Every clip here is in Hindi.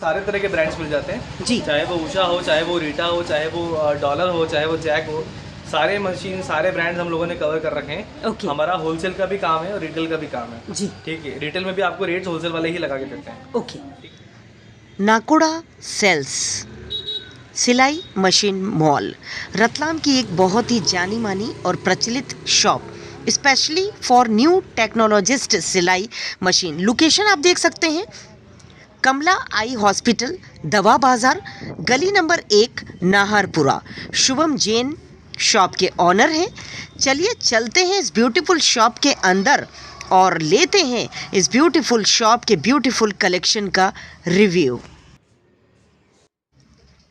सारे तरह के ब्रांड्स मिल जाते हैं जी। चाहे वो उषा हो, चाहे वो रीटा हो, चाहे वो डॉलर हो, चाहे वो जैक हो, सारे मशीन सारे ब्रांड्स हम लोगों ने कवर कर रखे हैं। ओके। हमारा होलसेल का भी काम है और रिटेल का भी काम है। जी। ठीक है, रिटेल में भी आपको रेट्स होलसेल वाले ही लगा के देते हैं। ओके। नाकोड़ा सेल्स सिलाई मशीन मॉल रतलाम की एक बहुत ही जानी मानी और प्रचलित shop, specially for new technologist सिलाई मशीन। लोकेशन आप देख सकते हैं, कमला आई हॉस्पिटल, दवा बाजार, गली नंबर 1, नाहरपुरा। शुभम जैन शॉप के ऑनर हैं। चलिए चलते हैं इस ब्यूटीफुल शॉप के अंदर और लेते हैं इस ब्यूटीफुल शॉप के ब्यूटीफुल कलेक्शन का रिव्यू।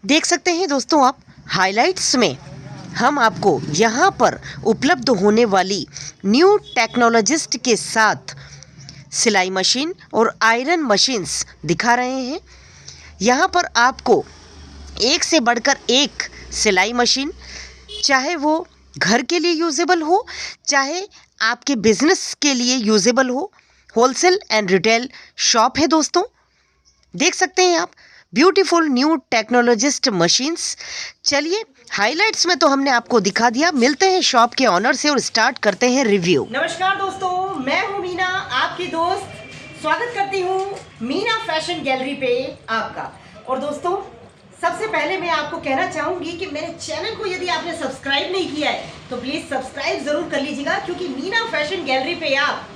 देख सकते हैं दोस्तों आप, हाइलाइट्स में हम आपको यहाँ पर उपलब्ध होने वाली न्यू टेक्नोलॉजिस्ट के साथ सिलाई मशीन और आयरन मशीन्स दिखा रहे हैं। यहाँ पर आपको एक से बढ़कर एक सिलाई मशीन, चाहे वो घर के लिए यूजेबल हो, चाहे आपके बिजनेस के लिए यूजेबल हो, होलसेल एंड रिटेल शॉप है दोस्तों। देख सकते हैं आप, ब्यूटीफुल न्यू टेक्नोलॉजिस्ट मशीन्स। चलिए हाइलाइट्स में तो हमने आपको दिखा दिया, मिलते हैं शॉप के ऑनर से और स्टार्ट करते हैं रिव्यू। नमस्कार दोस्तों, मैं हूं मीना, आपकी दोस्त। स्वागत करती हूं मीना फैशन गैलरी पे आपका। और दोस्तों, सबसे पहले मैं आपको कहना चाहूंगी कि मेरे चैनल को यदि आपने सब्सक्राइब नहीं किया है तो प्लीज सब्सक्राइब जरूर कर लीजिएगा, क्योंकि मीना फैशन गैलरी पे आप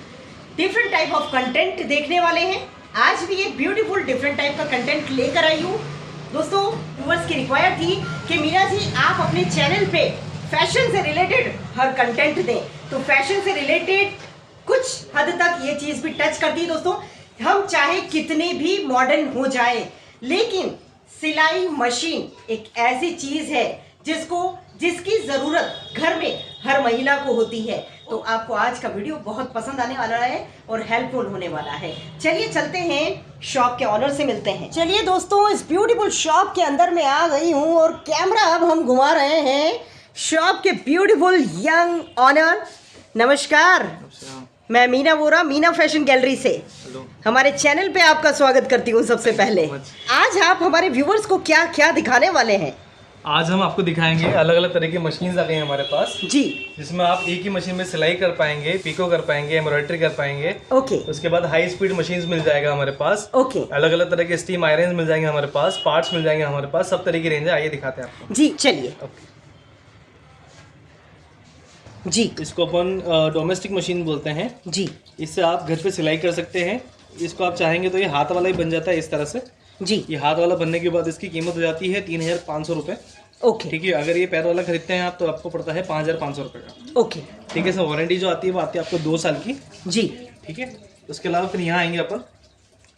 डिफरेंट टाइप ऑफ कंटेंट देखने वाले हैं। आज भी एक ब्यूटीफुल डिफरेंट टाइप का कंटेंट लेकर आई हूँ दोस्तों। व्यूअर्स की रिक्वायर थी कि मीना जी आप अपने चैनल पे फैशन से रिलेटेड हर कंटेंट दें, तो फैशन से रिलेटेड कुछ हद तक ये चीज़ भी टच करती है दोस्तों। हम चाहे कितने भी मॉडर्न हो जाए, लेकिन सिलाई मशीन एक ऐसी चीज़ है जिसकी ज़रूरत घर में हर महिला को होती है। तो आपको आज का वीडियो बहुत पसंद आने वाला है और हेल्पफुल होने वाला है। चलिए चलते हैं शॉप के ऑनर से मिलते हैं। चलिए दोस्तों, इस ब्यूटीफुल शॉप के अंदर मैं आ गई हूँ और कैमरा अब हम घुमा रहे हैं शॉप के ब्यूटीफुल यंग ऑनर। नमस्कार, मैं मीना बोरा, मीना फैशन गैलरी से हमारे चैनल पे आपका स्वागत करती हूँ। सबसे पहले आज आप हमारे व्यूवर्स को क्या क्या दिखाने वाले हैं? आज हम आपको दिखाएंगे अलग अलग तरह की मशीन्स आ गई हैं हमारे पास जी, जिसमें आप एक ही मशीन में सिलाई कर पाएंगे, पिको कर पाएंगे, एम्ब्रॉयडरी कर पाएंगे। ओके। उसके बाद हाई स्पीड मशीन्स मिल जाएगा हमारे पास। ओके। अलग अलग तरह के स्टीम आयरन मिल जाएंगे हमारे पास, पार्ट्स मिल जाएंगे हमारे पास, सब तरह की रेंज है। आइए दिखाते हैं आपको। जी चलिए। जी, इसको अपन डोमेस्टिक मशीन बोलते हैं। जी इससे आप घर पे सिलाई कर सकते हैं। इसको आप चाहेंगे तो ये हाथ वाला ही बन जाता है इस तरह से। जी। ये हाथ वाला बनने के बाद इसकी कीमत हो जाती है 3500 रुपये। ओके। ठीक है, अगर ये पैर वाला खरीदते हैं आप तो आपको पड़ता है 5500 रुपये का। ओके। ठीक है, इसमें वारंटी जो आती है वो आती है आपको 2 साल की। जी। ठीक है, उसके अलावा फिर यहाँ आएंगे अपन।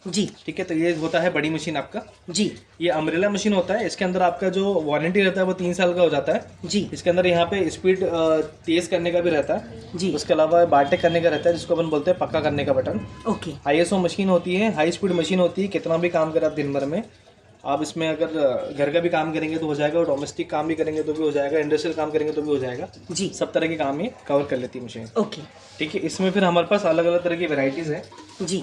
जी। ठीक है, तो ये होता है बड़ी मशीन आपका। जी। ये अम्ब्रेला मशीन होता है। इसके अंदर आपका जो वारंटी रहता है वो 3 साल का हो जाता है। जी। इसके अंदर यहाँ पे स्पीड तेज करने का भी रहता है। जी। उसके अलावा बारटेक करने का रहता है, जिसको अपन बोलते हैं पक्का करने का बटन। ओके। ISO मशीन होती है, हाई स्पीड मशीन होती है। कितना भी काम करें आप दिन भर में, आप इसमें अगर घर का भी काम करेंगे तो हो जाएगा, और डोमेस्टिक काम भी करेंगे तो भी हो जाएगा, इंडस्ट्रियल काम करेंगे तो भी हो जाएगा। जी। सब तरह के काम ये कवर कर लेती है मशीन। ओके। ठीक है, इसमें फिर हमारे पास अलग अलग तरह की वेराइटीज़ हैं। जी।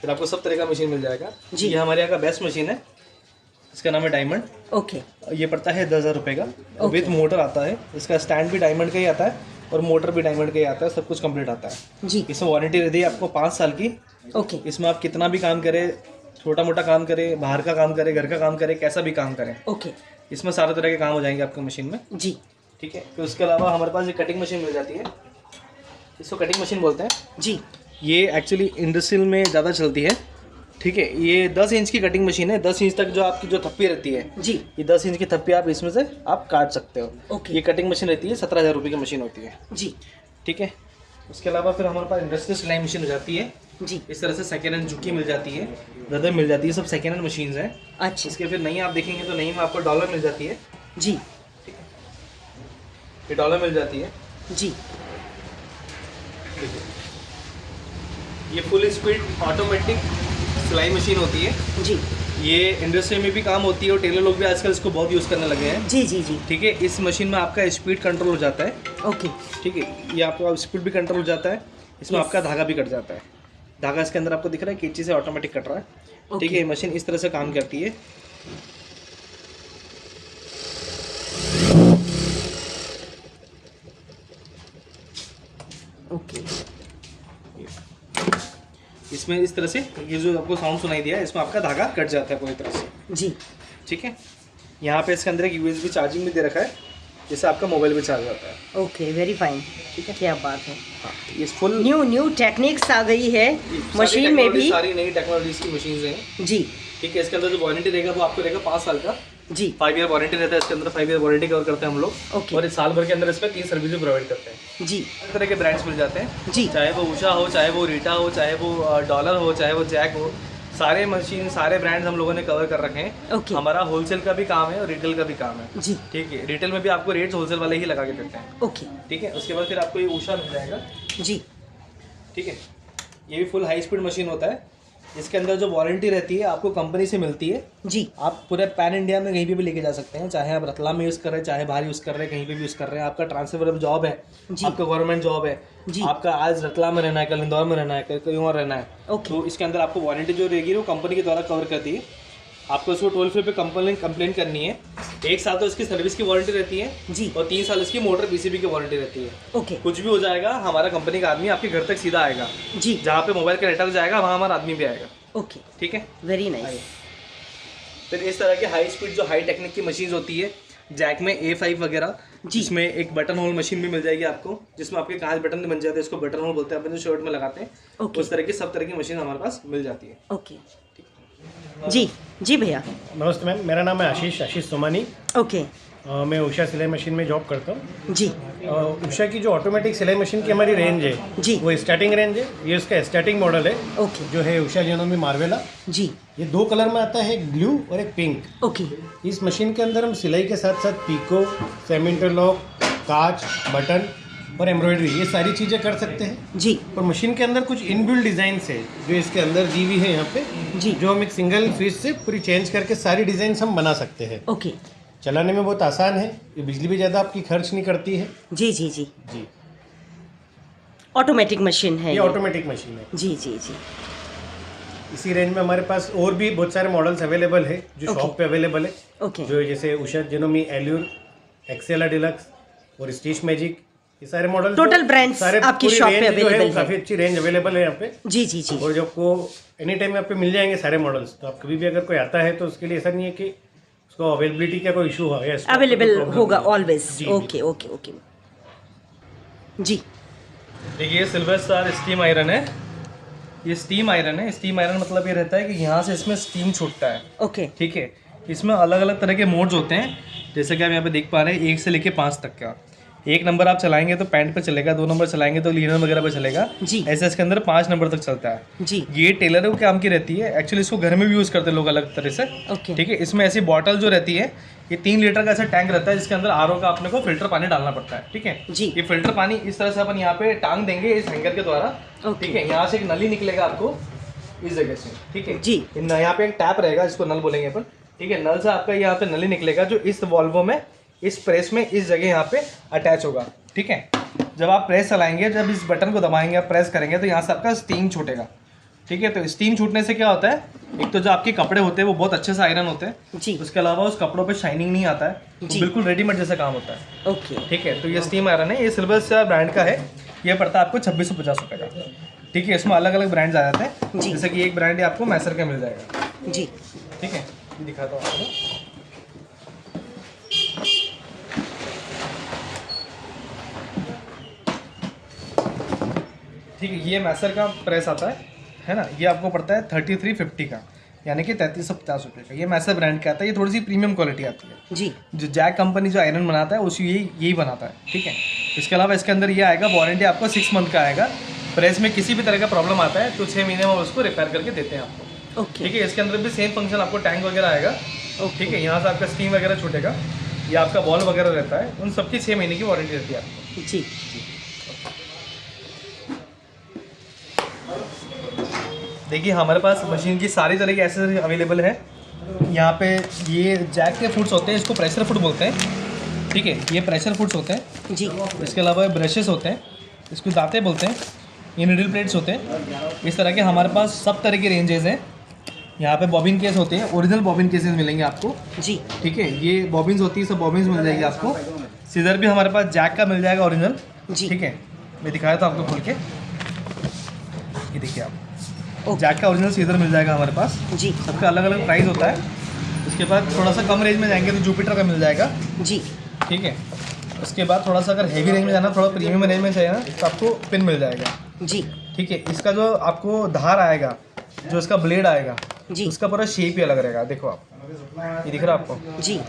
फिर आपको सब तरह का मशीन मिल जाएगा। जी। ये हमारे यहाँ का बेस्ट मशीन है, इसका नाम है डायमंड। ओके। ये पड़ता है 10,000 रुपये का। विथ मोटर आता है, इसका स्टैंड भी डायमंड का ही आता है और मोटर भी डायमंड का ही आता है। सब कुछ कंप्लीट आता है। जी। इसमें वारंटी रहती है आपको 5 साल की। ओके। इसमें आप कितना भी काम करें, छोटा मोटा काम करें, बाहर का काम करें, घर का काम करें, कैसा भी काम करें, ओके। इसमें सारे तरह के काम हो जाएंगे आपको मशीन में। जी। ठीक है, फिर उसके अलावा हमारे पास ये कटिंग मशीन मिल जाती है। इसको कटिंग मशीन बोलते हैं। जी। ये एक्चुअली इंडस्ट्रियल में ज़्यादा चलती है। ठीक है, ये 10 इंच की कटिंग मशीन है। 10 इंच तक जो आपकी जो थप्पी रहती है, जी, ये 10 इंच की थप्पी आप इसमें से आप काट सकते हो। ओके। ये कटिंग मशीन रहती है, 17,000 रुपये की मशीन होती है। जी। ठीक है, उसके अलावा फिर हमारे पास इंडस्ट्रियल सिलाई मशीन हो जाती है। जी। इस तरह से सेकेंड हैंड जुकी मिल जाती है, गदर मिल जाती है, सब सेकेंड हैंड मशीन्स हैं। अच्छा। इसके फिर नई आप देखेंगे तो नई में आपको डॉलर मिल जाती है। जी। ये डॉलर मिल जाती है। जी। ये फुल स्पीड ऑटोमेटिक सिलाई मशीन होती है। जी। ये इंडस्ट्री में भी काम होती है और टेलर लोग भी आजकल इसको बहुत यूज़ करने लगे हैं। जी। जी। जी। ठीक है, इस मशीन में आपका स्पीड कंट्रोल हो जाता है। ओके। ठीक है, ये आपका स्पीड भी कंट्रोल हो जाता है, इसमें Yes. आपका धागा भी कट जाता है। धागा इसके अंदर आपको दिख रहा है, कैंची से ऑटोमेटिक कट रहा है। ठीक है, ये मशीन इस तरह से काम करती है। ओके, इसमें इस तरह से ये जो आपको साउंड सुनाई दिया है, इसमें आपका धागा कट जाता है पूरी तरह से जी। ठीक है, यहाँ पे इसके अंदर एक USB चार्जिंग भी दे रखा है, जिससे आपका मोबाइल भी चार्ज होता है। Okay, very fine. ठीक है, क्या बात है। हाँ, ये फुल न्यू टेक्निक्स आ गई है मशीन में भी। सारी नई टेक्नोलॉजीज की मशीन हैं जी। ठीक है, इसके अंदर जो वारंटी रहेगा वो आपको रहेगा 5 साल का जी। 5 ईयर वारंटी रहता है इसके अंदर। 5 ईयर वारंटी कवर करते हैं हम लोग। ओके। और इस साल भर के अंदर इसमें 3 सर्विस भी प्रोवाइड करते हैं। जी। हर तरह के ब्रांड्स मिल जाते हैं जी। चाहे वो उषा हो, चाहे वो रीटा हो, चाहे वो डॉलर हो, चाहे वो जैक हो, सारे मशीन सारे ब्रांड्स हम लोगों ने कवर कर रखे हैं। ओके। हमारा होलसेल का भी काम है और रिटेल का भी काम है। जी। ठीक है, रिटेल में भी आपको रेट्स होलसेल वाले ही लगा के देते हैं। ओके। ठीक है, उसके बाद फिर आपको ये उषा मिल जाएगा। जी। ठीक है, ये भी फुल हाई स्पीड मशीन होता है। इसके अंदर जो वारंटी रहती है आपको कंपनी से मिलती है। जी। आप पूरे पैन इंडिया में कहीं भी लेके जा सकते हैं, चाहे आप रतलाम में यूज़ कर रहे हैं, चाहे बाहर यूज़ कर रहे हैं, कहीं पे भी यूज़ कर रहे हैं। आपका ट्रांसफर जॉब है, आपका गवर्नमेंट जॉब है, जी। आपका आज रतलाम में रहना है, कल इंदौर में रहना है, कल कहीं और रहना है, ओके। तो इसके अंदर आपको वारंटी जो रहेगी वो कंपनी के द्वारा कवर करती है। आपको इसको टोल फ्री पे कंप्लेन करनी है। 1 साल तो इसकी सर्विस की वारंटी रहती है जी। और 3 साल इसकी मोटर PCB की वारंटी रहती है। ओके। कुछ भी हो जाएगा हमारा कंपनी का आदमी आपके घर तक सीधा आएगा। जी। जहाँ पे मोबाइल का नेटवर्क जाएगा वहाँ हमारा आदमी भी आएगा। ओके, ठीक है, वेरी नाइस। फिर इस तरह के हाई स्पीड जो हाई टेक्निक की मशीन होती है जैक में A5 वगैरह, जिसमें एक बटन होल मशीन भी मिल जाएगी आपको, जिसमें आपके कांच बटन बन जाते हैं, इसको बटन होल बोलते हैं, अपन जो शर्ट में लगाते हैं। ओके। उस तरह की सब तरह की मशीन हमारे पास मिल जाती है। ओके। जी। जी भैया। नमस्ते मैम, मेरा नाम है आशीष सोमानी। ओके। मैं उषा सिलाई मशीन में जॉब करता हूँ। जी। उषा की जो ऑटोमेटिक सिलाई मशीन की हमारी रेंज है जी। वो स्टार्टिंग रेंज है। ये उसका स्टार्टिंग मॉडल है ओके। जो है उषा जेनोमी मार्वेला। जी। ये 2 कलर में आता है, एक ब्लू और एक पिंक। ओके। इस मशीन के अंदर हम सिलाई के साथ साथ पीको, सेमी इंटरलॉक, कांच, बटन और एम्ब्रॉयडरी ये सारी चीज़ें कर सकते हैं। जी। और मशीन के अंदर कुछ इनबिल्ट डिज़ाइन है जो इसके अंदर दी हुई है यहाँ पे, जी। जो हम एक सिंगल स्विच से पूरी चेंज करके सारी डिज़ाइन हम बना सकते हैं। ओके। चलाने में बहुत आसान है, ये बिजली भी ज़्यादा आपकी खर्च नहीं करती है। जी जी जी। जी, ऑटोमेटिक मशीन है ये ऑटोमेटिक मशीन है। जी जी जी। इसी रेंज में हमारे पास और भी बहुत सारे मॉडल्स अवेलेबल है जो ओके। शॉप पे अवेलेबल है। ओके। जो जैसे उषा जेनोमी एल्यूर, एक्सेला डिलक्स और स्टिच मैजिक, ये सारे मॉडल टोटल ब्रांड्स आपकी शॉप पे अवेलेबल है। काफ़ी अच्छी रेंज अवेलेबल है यहाँ पे। जी जी जी। और जो आपको एनी टाइम यहाँ पे मिल जाएंगे सारे मॉडल्स। तो आप कभी भी अगर कोई आता है तो उसके लिए ऐसा नहीं है कि उसको अवेलेबिलिटी का कोई इशू हो या अवेलेबल होगा ऑलवेज। Okay okay okay. जी। देखिए, सिल्वर स्टार स्टीम आयरन है। ये स्टीम आयरन है। स्टीम आयरन मतलब ये रहता है कि यहाँ से इसमें स्टीम छूटता है। ओके। ठीक है, इसमें अलग अलग तरह के मोड्स होते हैं, जैसे कि आप यहाँ पे देख पा रहे हैं 1 से लेके 5 तक का। 1 नंबर आप चलाएंगे तो पैंट पे चलेगा, 2 नंबर चलाएंगे तो लिनन वगैरह पे चलेगा। जी। ऐसे इसके अंदर 5 नंबर तक चलता है। जी। ये टेलरों के काम की रहती है। एक्चुअली इसको घर में भी यूज़ करते हैं लोग अलग तरह से। ओके। ठीक है, इसमें ऐसी बॉटल जो रहती है, ये 3 लीटर का ऐसा टैंक रहता है जिसके अंदर RO का अपने को फिल्टर पानी डालना पड़ता है। ठीक है जी। ये फिल्टर पानी इस तरह से अपन यहाँ पे टांग देंगे इस हैंगर के द्वारा। ओके। ठीक है, यहाँ से एक नली निकलेगा आपको इस जगह से। ठीक है जी। यहाँ पे एक टैप रहेगा जिसको नल बोलेंगे अपन। ठीक है, नल से आपका यहाँ पे नली निकलेगा जो इस वॉल्वो में, इस प्रेस में, इस जगह यहाँ पे अटैच होगा। ठीक है, जब आप प्रेस चलाएंगे, जब इस बटन को दबाएंगे, आप प्रेस करेंगे तो यहाँ से आपका स्टीम छूटेगा। ठीक है, तो स्टीम छूटने से क्या होता है, एक तो जो आपके कपड़े होते हैं वो बहुत अच्छे से आयरन होते हैं। जी। उसके अलावा उस कपड़ों पे शाइनिंग नहीं आता है, जी। बिल्कुल रेडीमेड जैसा काम होता है। ओके। ठीक है, तो ये स्टीम आयरन है, ये सिल्वर स्टार ब्रांड का है। ये पड़ता है आपको 2650 रुपये का। ठीक है, इसमें अलग अलग ब्रांड्स आ जाते हैं। जी। जैसे कि एक ब्रांड आपको मैसर का मिल जाएगा। जी। ठीक है, ये दिखाता हूँ आपको। ठीक है, ये मैसर का प्रेस आता है ना। ये आपको पड़ता है 3350 का, यानी कि 3350 रुपये का। ये मैसर ब्रांड का आता है। ये थोड़ी सी प्रीमियम क्वालिटी आती है। जी। जो जैक कंपनी जो आयरन बनाता है उसी यही बनाता है। ठीक है, इसके अलावा इसके अंदर ये आएगा, वारंटी आपको 6 मंथ का आएगा। प्रेस में किसी भी तरह का प्रॉब्लम आता है तो 6 महीने में उसको रिपेयर करके देते हैं आपको। ओके। ठीक है, इसके अंदर भी सेम फंक्शन, आपको टैंक वगैरह आएगा। ठीक है, यहाँ से आपका स्टीम वगैरह छूटेगा, ये आपका बॉल वगैरह रहता है, उन सबकी 6 महीने की वारंटी रहती है आपको। जी। देखिए, हमारे पास मशीन की सारी तरह की एसेसरी अवेलेबल है। यहाँ पे ये जैक के फुट्स होते हैं, इसको प्रेशर फुट बोलते हैं। ठीक है, ये प्रेशर फुट्स होते हैं। जी। इसके अलावा ब्रशेस होते हैं, इसको दांते बोलते हैं। ये निडल प्लेट्स होते हैं। इस तरह के हमारे पास सब तरह के रेंजेस हैं। यहाँ पे बॉबिन केस होते हैं, ओरिजिनल बॉबिन केसेस मिलेंगे आपको जी। ठीक है। ये बॉबिन्स होती है, सब बॉबिन्स मिल जाएगी आपको। सीजर भी हमारे पास जैक का मिल जाएगा ओरिजिनल जी। ठीक है। मैं दिखाया था आपको खोल के, ये देखिए आप, ओके। जैक का ओरिजिनल सीजर मिल जाएगा हमारे पास। जी सबका अलग अलग प्राइस होता है। उसके बाद थोड़ा सा कम रेंज में जाएंगे तो जुपिटर का मिल जाएगा जी। ठीक है। उसके बाद थोड़ा सा अगर हैवी रेंज में जाना, थोड़ा प्रीमियम रेंज में चाहिए ना, तो आपको पिन मिल जाएगा जी ठीक है। इसका जो आपको धार आएगा, जो इसका ब्लेड आएगा, जी उसका पूरा शेप ही अलग रहेगा। देखो आप, ये दिख रहा है आपको जी।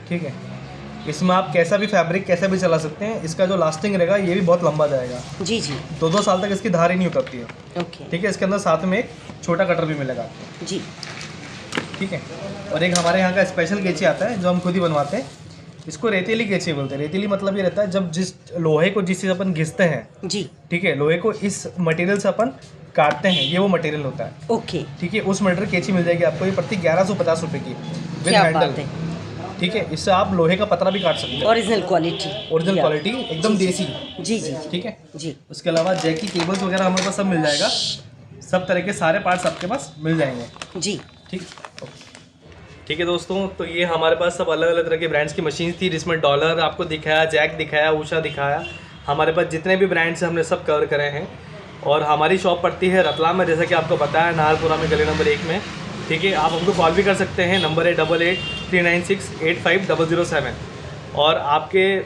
ठीक है। इसमें आप कैसा भी फैब्रिक कैसा भी चला सकते हैं। इसका जो लास्टिंग रहेगा ये भी बहुत लंबा जाएगा, जी जी। 2-2 साल तक इसकी धार ही नहीं उतरती है ओके। ठीक है। इसके अंदर साथ में एक छोटा कटर भी मिलेगा जी ठीक है। और एक हमारे यहाँ का स्पेशल कैंची आता है जो हम खुद ही बनवाते हैं। इसको रेतीली कैंची बोलते हैं। रेतीली मतलब ये रहता है जब जिस लोहे को जिस चीज़ अपन घिसते हैं जी। ठीक है, लोहे को इस मटेरियल से अपन काटते हैं, ये वो मटेरियल होता है ओके। ठीक है। उस मटेरियल कैंची मिल जाएगी आपको, ये प्रति 1150 रुपये की विद क्या हैंडल बात है। ठीक है। इससे आप लोहे का पतरा भी काट सकते हैं। Original quality. ओरिजिनल क्वालिटी एकदम देसी जी जी ठीक है। जी। उसके अलावा जैक की केबल्स वगैरह हमारे पास सब मिल जाएगा। सब तरह के सारे पार्ट्स आपके पास मिल जाएंगे जी। ठीक है दोस्तों। तो ये हमारे पास सब अलग अलग तरह के ब्रांड्स की मशीन थी, जिसमें डॉलर आपको दिखाया, जैक दिखाया, ऊषा दिखाया। हमारे पास जितने भी ब्रांड्स हैं हमने सब कवर करे हैं। और हमारी शॉप पड़ती है रतलाम में, जैसा कि आपको बताया, नाहरपुरा में, गली नंबर 1 में ठीक है। आप हमको कॉल भी कर सकते हैं, नंबर है 8839685007। और आपके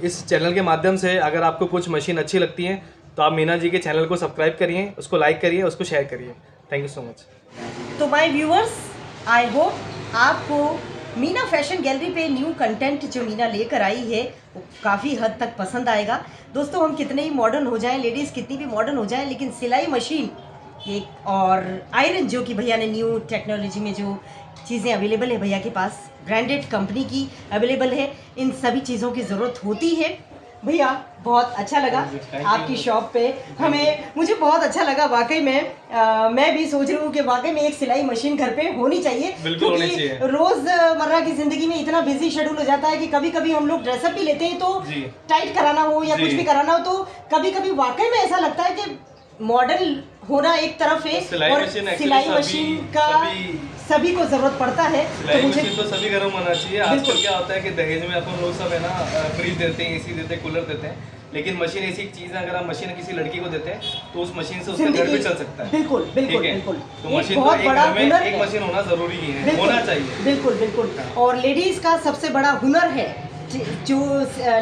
इस चैनल के माध्यम से अगर आपको कुछ मशीन अच्छी लगती है तो आप मीना जी के चैनल को सब्सक्राइब करिए, उसको लाइक करिए, उसको शेयर करिए। Thank you so much. तो माय व्यूअर्स, आई होप आपको मीना फैशन गैलरी पे न्यू कंटेंट जो मीना लेकर आई है वो काफ़ी हद तक पसंद आएगा। दोस्तों, हम कितने ही मॉडर्न हो जाएं, लेडीज़ कितनी भी मॉडर्न हो जाएं, लेकिन सिलाई मशीन एक और आयरन जो कि भैया ने न्यू टेक्नोलॉजी में जो चीज़ें अवेलेबल है भैया के पास, ब्रांडेड कंपनी की अवेलेबल है, इन सभी चीज़ों की ज़रूरत होती है। भैया बहुत अच्छा लगा आपकी शॉप पे, मुझे बहुत अच्छा लगा वाकई में। मैं भी सोच रही हूँ कि वाकई में एक सिलाई मशीन घर पे होनी चाहिए, क्योंकि रोज़मर्रा की ज़िंदगी में इतना बिजी शेड्यूल हो जाता है कि कभी कभी हम लोग ड्रेसअप भी लेते हैं तो टाइट कराना हो या कुछ भी कराना हो, तो कभी कभी वाकई में ऐसा लगता है कि मॉडल होना एक तरफ है और सिलाई मशीन का सभी को जरूरत पड़ता है। तो मुझे तो सभी घरों में होना चाहिए। आजकल क्या होता है कि दहेज में अपन लोग सब है ना फ्रिज देते हैं, एसी देते हैं, कूलर देते हैं, लेकिन मशीन ऐसी चीज है, अगर आप मशीन किसी लड़की को देते हैं तो उस मशीन से उसका घर भी चल सकता है। बिल्कुल बिल्कुल बिल्कुल। तो मशीन तो एक घर में एक मशीन होना जरूरी है, होना चाहिए। बिल्कुल बिल्कुल। और लेडीज का सबसे बड़ा हुनर है, जो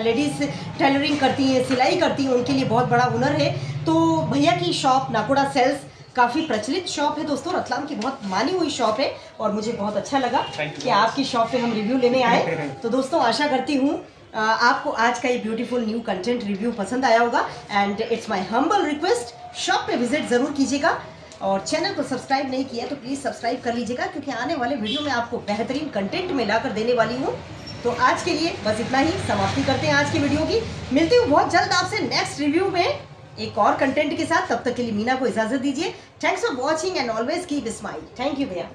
लेडीज टेलरिंग करती हैं, सिलाई करती हैं, उनके लिए बहुत बड़ा हुनर है। तो भैया की शॉप नाकोड़ा सेल्स काफ़ी प्रचलित शॉप है दोस्तों, रतलाम की बहुत मानी हुई शॉप है और मुझे बहुत अच्छा लगा कि आपकी शॉप पे हम रिव्यू लेने आए। तो दोस्तों, आशा करती हूँ आपको आज का ये ब्यूटीफुल न्यू कंटेंट रिव्यू पसंद आया होगा। And it's my humble request, shop पे विजिट ज़रूर कीजिएगा और चैनल को सब्सक्राइब नहीं किया तो प्लीज़ सब्सक्राइब कर लीजिएगा, क्योंकि आने वाले वीडियो में आपको बेहतरीन कंटेंट में ला कर देने वाली हूँ। तो आज के लिए बस इतना ही, समाप्ति करते हैं आज की वीडियो की। मिलती हूँ बहुत जल्द आपसे नेक्स्ट रिव्यू में एक और कंटेंट के साथ। तब तक के लिए मीना को इजाज़त दीजिए। Thanks for watching and always keep smile. Thank you भैया,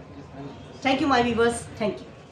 thank you my viewers, thank you.